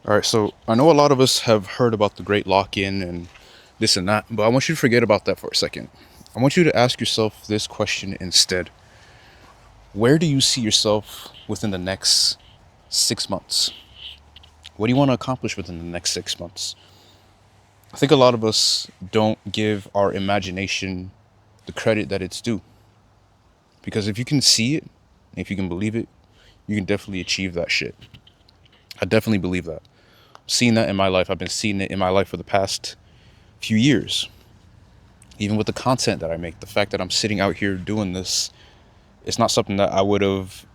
All right, so I know a lot of us have heard about the great lock in and this and that, but I want you to forget about that for a second. I want you to ask yourself this question instead. Where do you see yourself within the next 6 months? What do you want to accomplish within the next 6 months? I think a lot of us don't give our imagination the credit that it's due. Because if you can see it, if you can believe it, you can definitely achieve that shit. I definitely believe that. Seeing that in my life. I've been seeing it in my life for the past few years. Even with the content that I make, the fact that I'm sitting out here doing this, it's not something that I would have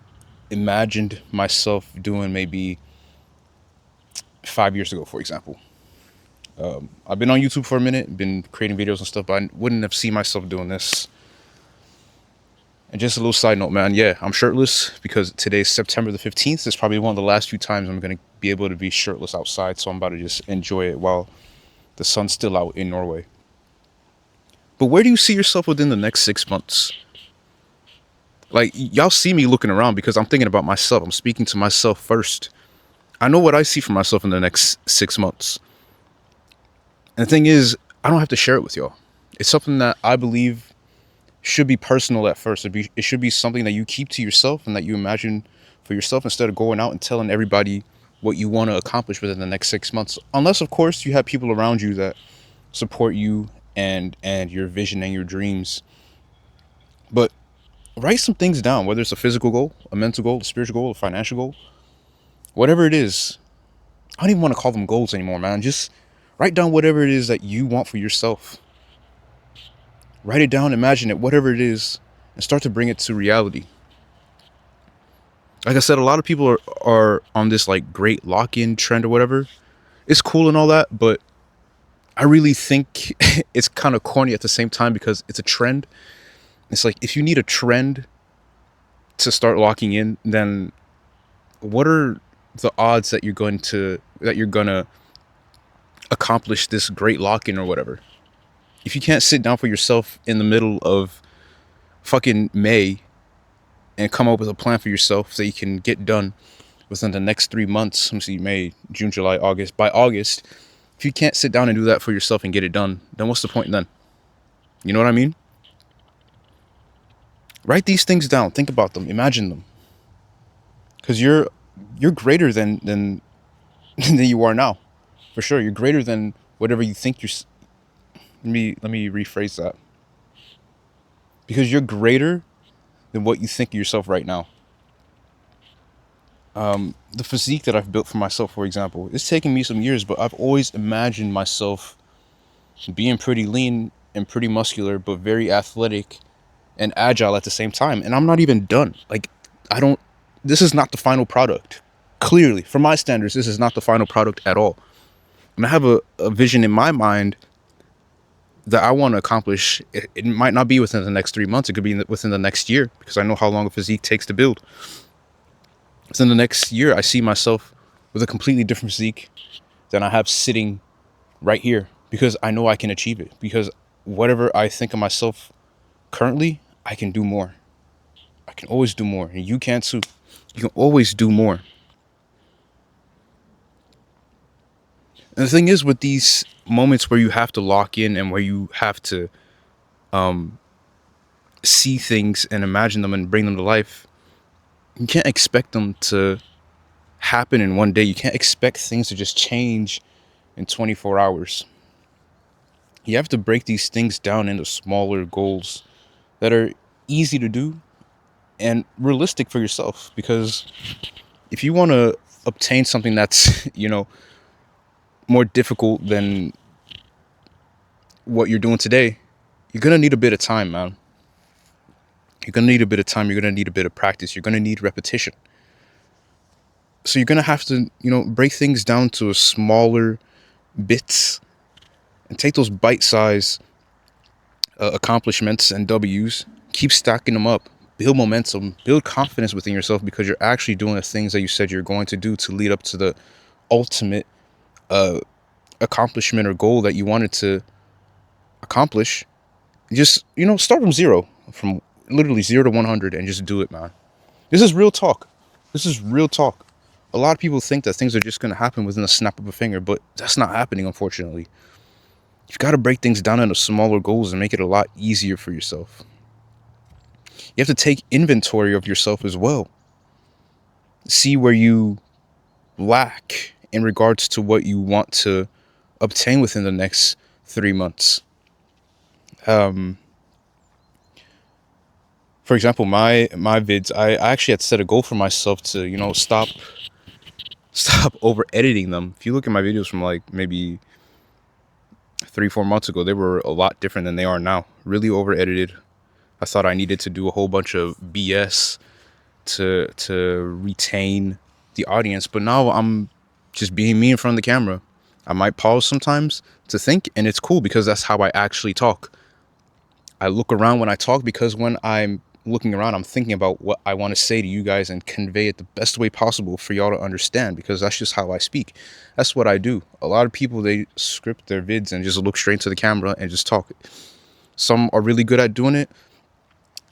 imagined myself doing maybe 5 years ago, for example. I've been on YouTube for a minute, been creating videos and stuff, but I wouldn't have seen myself doing this. And just a little side note, man. Yeah, I'm shirtless because today's September the 15th. It's probably one of the last few times I'm going to be able to be shirtless outside. So I'm about to just enjoy it while the sun's still out in Norway. But where do you see yourself within the next 6 months? Like, y'all see me looking around because I'm thinking about myself. I'm speaking to myself first. I know what I see for myself in the next 6 months. And the thing is, I don't have to share it with y'all. It's something that I believe should be personal at first. It should be something that you keep to yourself and that you imagine for yourself instead of going out and telling everybody what you want to accomplish within the next 6 months. Unless, of course, you have people around you that support you and your vision and your dreams. But write some things down, whether it's a physical goal, a mental goal, a spiritual goal, a financial goal, whatever it is. I don't even want to call them goals anymore, man. Just write down whatever it is that you want for yourself. Write it down, imagine it, whatever it is, and start to bring it to reality. Like I said, a lot of people are on this like great lock-in trend or whatever. It's cool and all that, but I really think it's kind of corny at the same time because it's a trend. It's like if you need a trend to start locking in, then what are the odds that you're gonna accomplish this great lock-in or whatever? If you can't sit down for yourself in the middle of fucking May and come up with a plan for yourself that you can get done within the next 3 months, let me see, May, June, July, August. By August, if you can't sit down and do that for yourself and get it done, then what's the point then? You know what I mean? Write these things down. Think about them. Imagine them. Because you're greater than than you are now, for sure. You're greater than whatever you think you're. Let me rephrase that. Because you're greater than what you think of yourself right now. The physique that I've built for myself, for example, it's taken me some years, but I've always imagined myself being pretty lean and pretty muscular, but very athletic and agile at the same time. And I'm not even done. Like, I don't, this is not the final product. Clearly, from my standards, this is not the final product at all. And I have a vision in my mind that I want to accomplish. It might not be within the next 3 months. It could be within the next year because I know how long a physique takes to build. Within the next year, I see myself with a completely different physique than I have sitting right here because I know I can achieve it. Because whatever I think of myself currently, I can do more. I can always do more. And you can too. You can always do more. And the thing is, with these moments where you have to lock in and where you have to see things and imagine them and bring them to life, you can't expect them to happen in one day. You can't expect things to just change in 24 hours. You have to break these things down into smaller goals that are easy to do and realistic for yourself. Because if you want to obtain something that's, more difficult than what you're doing today, you're going to need a bit of time, man. You're going to need a bit of time. You're going to need a bit of practice. You're going to need repetition. So you're going to have to, break things down to a smaller bits and take those bite-sized accomplishments and W's, keep stacking them up, build momentum, build confidence within yourself because you're actually doing the things that you said you're going to do to lead up to the ultimate accomplishment or goal that you wanted to accomplish. Just, start from zero, from literally 0 to 100 and just do it, man. This is real talk. This is real talk. A lot of people think that things are just going to happen within a snap of a finger, but that's not happening, unfortunately. You've got to break things down into smaller goals and make it a lot easier for yourself. You have to take inventory of yourself as well. See where you lack in regards to what you want to obtain within the next 3 months. For example, my vids, I actually had set a goal for myself to, stop over editing them. If you look at my videos from like maybe 3-4 months ago, they were a lot different than they are now. Really over edited. I thought I needed to do a whole bunch of BS to retain the audience, but now I'm just being me in front of the camera. I might pause sometimes to think, and it's cool because that's how I actually talk. I look around when I talk, because when I'm looking around, I'm thinking about what I want to say to you guys and convey it the best way possible for y'all to understand, because that's just how I speak. That's what I do. A lot of people, they script their vids and just look straight to the camera and just talk. Some are really good at doing it.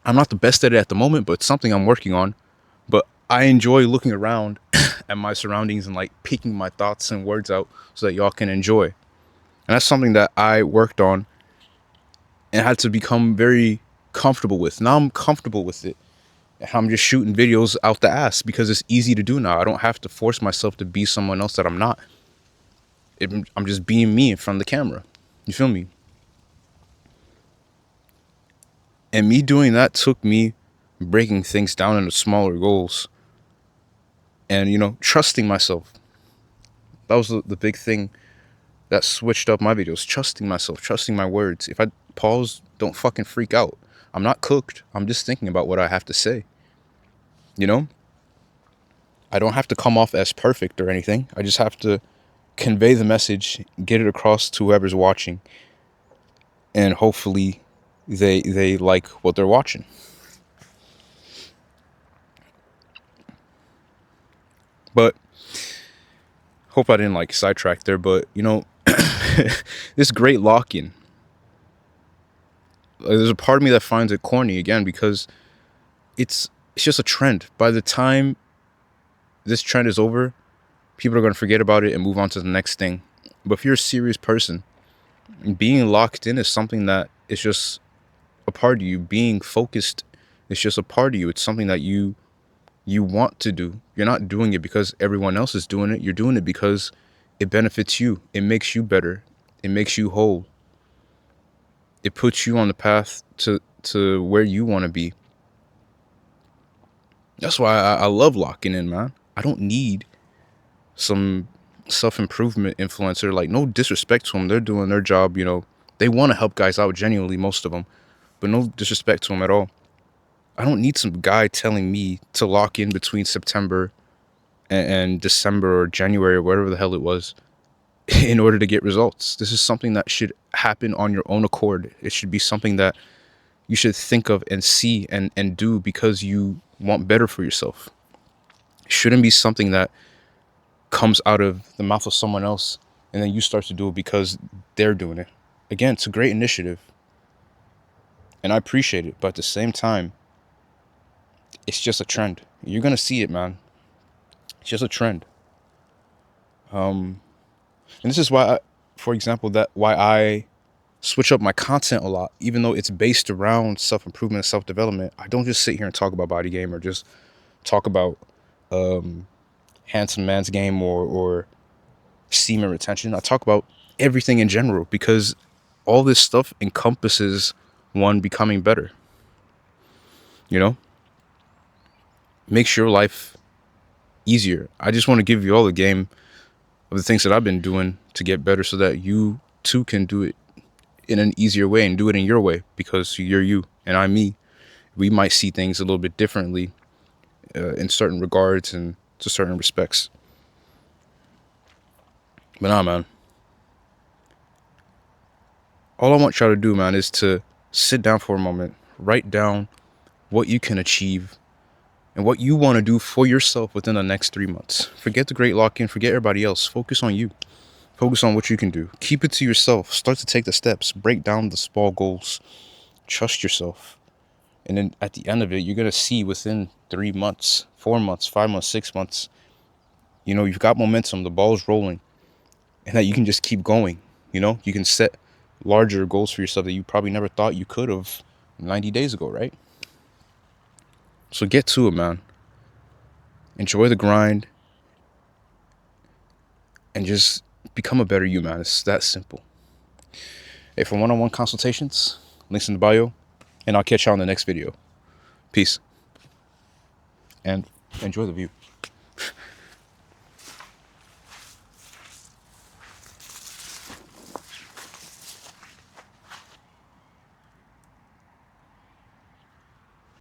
I'm not the best at it at the moment, but it's something I'm working on. But I enjoy looking around at my surroundings and like picking my thoughts and words out so that y'all can enjoy. And that's something that I worked on and had to become very comfortable with. Now I'm comfortable with it. I'm just shooting videos out the ass because it's easy to do now. I don't have to force myself to be someone else that I'm not. I'm just being me in front of the camera. You feel me? And me doing that took me breaking things down into smaller goals and, trusting myself. That was the big thing that switched up my videos. Trusting myself, trusting my words. If I pause, don't fucking freak out. I'm not cooked. I'm just thinking about what I have to say. I don't have to come off as perfect or anything. I just have to convey the message, get it across to whoever's watching, and hopefully they like what they're watching. But hope I didn't sidetrack there, but this great lock-in, there's a part of me that finds it corny again, because it's just a trend. By the time this trend is over, people are going to forget about it and move on to the next thing. But if you're a serious person, being locked in is something that is just a part of you. Being focused is just a part of you. It's something that you want to do. You're not doing it because everyone else is doing it. You're doing it because it benefits you. It makes you better. It makes you whole. It puts you on the path to where you want to be. That's why I love locking in, man. I don't need some self-improvement influencer. No disrespect to them. They're doing their job, They want to help guys out, genuinely, most of them. But no disrespect to them at all. I don't need some guy telling me to lock in between September and December or January or whatever the hell it was in order to get results. This is something that should happen on your own accord. It should be something that you should think of and see and do because you want better for yourself. It shouldn't be something that comes out of the mouth of someone else and then you start to do it because they're doing it. Again, it's a great initiative and I appreciate it, but at the same time, it's just a trend. You're gonna see it, man. It's just a trend. And this is why, for example, why I switch up my content a lot, even though it's based around self-improvement and self-development. I don't just sit here and talk about body game or just talk about handsome man's game or semen retention. I talk about everything in general because all this stuff encompasses one becoming better. Makes your life easier. I just want to give you all a game of the things that I've been doing to get better so that you too can do it in an easier way and do it in your way, because you're you and I'm me. We might see things a little bit differently in certain regards and to certain respects. But nah, man. All I want y'all to do, man, is to sit down for a moment, write down what you can achieve and what you want to do for yourself within the next 3 months. Forget the great lock-in, forget everybody else. Focus on you. Focus on what you can do. Keep it to yourself. Start to take the steps. Break down the small goals. Trust yourself. And then at the end of it, you're going to see within 3 months, 4 months, 5 months, 6 months, You know, you've got momentum, the ball's rolling, and that you can just keep going. You know, you can set larger goals for yourself that you probably never thought you could have 90 days ago, right? So get to it, man. Enjoy the grind and just become a better you, man. It's that simple. Hey, for one-on-one consultations, links in the bio, and I'll catch you on the next video. Peace. And enjoy the view.